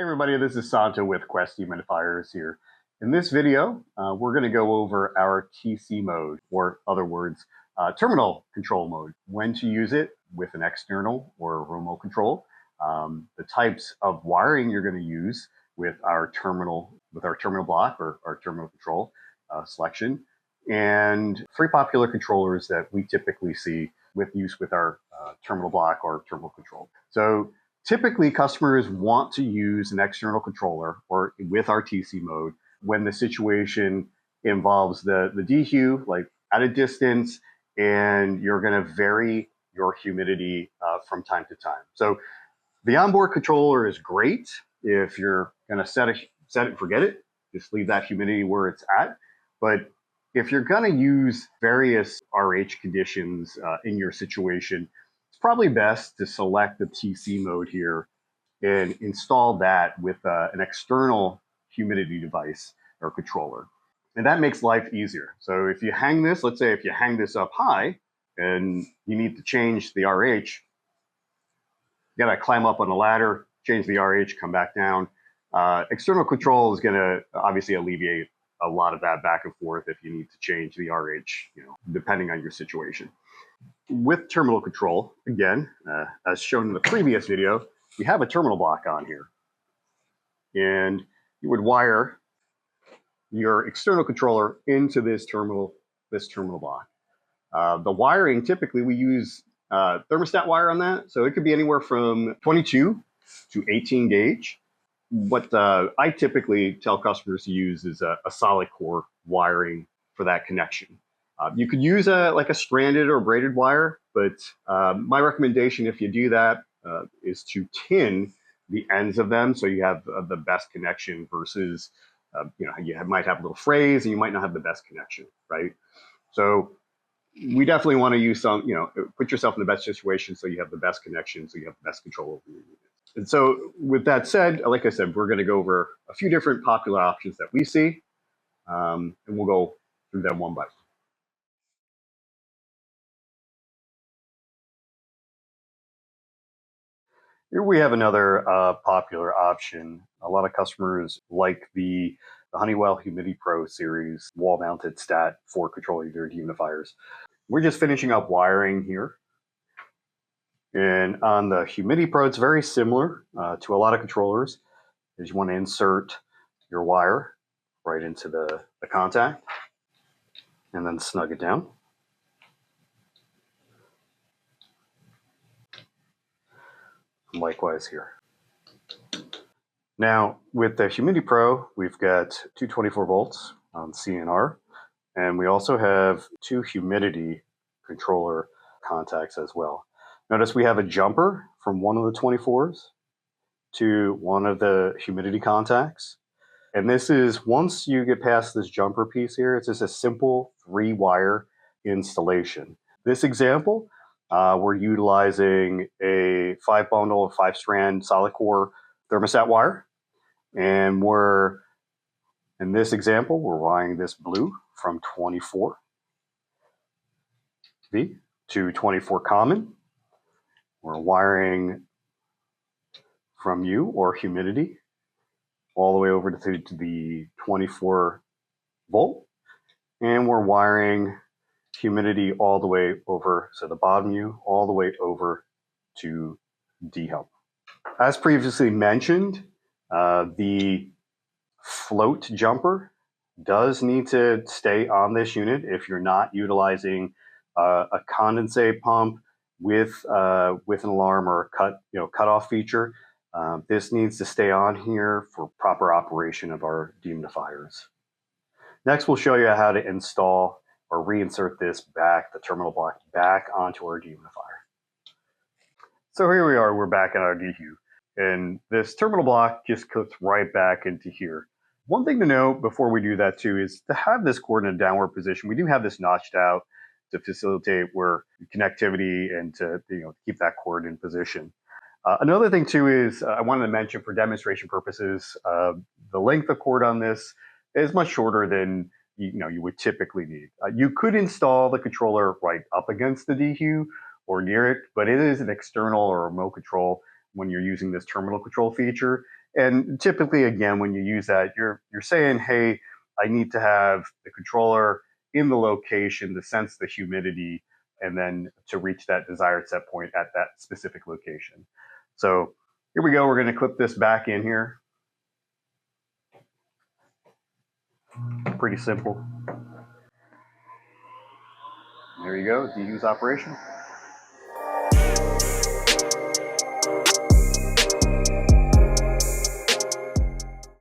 everybody, this is Santo with Quest Dehumidifiers here. In this video, we're going to go over our TC mode, or other words, terminal control mode. When to use it with an external or remote control, the types of wiring you're going to use with our terminal block or our terminal control selection, and three popular controllers that we typically see with use with our terminal block or terminal control. So typically, customers want to use an external controller or with our TC mode when the situation involves the dehu, like at a distance, and you're going to vary your humidity from time to time. So the onboard controller is great if you're going to set it and forget it. Just leave that humidity where it's at. But if you're going to use various RH conditions in your situation, it's probably best to select the TC mode here and install that with an external humidity device or controller. And that makes life easier. So if you hang this, let's say if you hang this up high and you need to change the RH, you gotta climb up on a ladder, change the RH, come back down. External control is gonna obviously alleviate a lot of that back and forth if you need to change the RH, depending on your situation. With terminal control, again, as shown in the previous video, we have a terminal block on here. And you would wire your external controller into this terminal block. The wiring, typically we use thermostat wire on that. So it could be anywhere from 22 to 18 gauge. What I typically tell customers to use is a solid core wiring for that connection. You could use like a stranded or braided wire, but my recommendation if you do that is to tin the ends of them so you have the best connection versus, you might have a little frays and you might not have the best connection, right? So we definitely want to use some, put yourself in the best situation so you have the best connection, so you have the best control over your unit. And so with that said, like I said, we're going to go over a few different popular options that we see, and we'll go through them one by one. Here we have another popular option. A lot of customers like the Honeywell HumidiPro series wall-mounted stat for controlling their dehumidifiers. We're just finishing up wiring here. And on the HumidiPro, it's very similar to a lot of controllers. You just want to insert your wire right into the contact and then snug it down. Likewise here. Now with the HumidiPro, we've got 224 volts on CNR, and we also have two humidity controller contacts as well. Notice we have a jumper from one of the 24s to one of the humidity contacts. And this is, once you get past this jumper piece here, it's just a simple 3-wire installation. This example, we're utilizing a 5-bundle or 5-strand solid core thermostat wire. And in this example, we're wiring this blue from 24V to 24 common. We're wiring from U or humidity all the way over to the 24 volt. And we're wiring humidity all the way over, so the bottom U all the way over to Dehum. As previously mentioned, the float jumper does need to stay on this unit if you're not utilizing a condensate pump with an alarm or a cutoff feature. This needs to stay on here for proper operation of our dehumidifiers. Next, we'll show you how to install or reinsert this the terminal block back onto our dehumidifier. So here we are, we're back in our dehu. And this terminal block just clips right back into here. One thing to note before we do that too is to have this cord in a downward position. We do have this notched out to facilitate connectivity and to keep that cord in position. Another thing too is I wanted to mention for demonstration purposes, the length of cord on this is much shorter than you would typically need. You could install the controller right up against the dehu or near it, but it is an external or remote control when you're using this terminal control feature. And typically, again, when you use that, you're saying, hey, I need to have the controller in the location to sense the humidity and then to reach that desired set point at that specific location. So here we go. We're going to clip this back in here. Pretty simple. There you go, dehu's operational.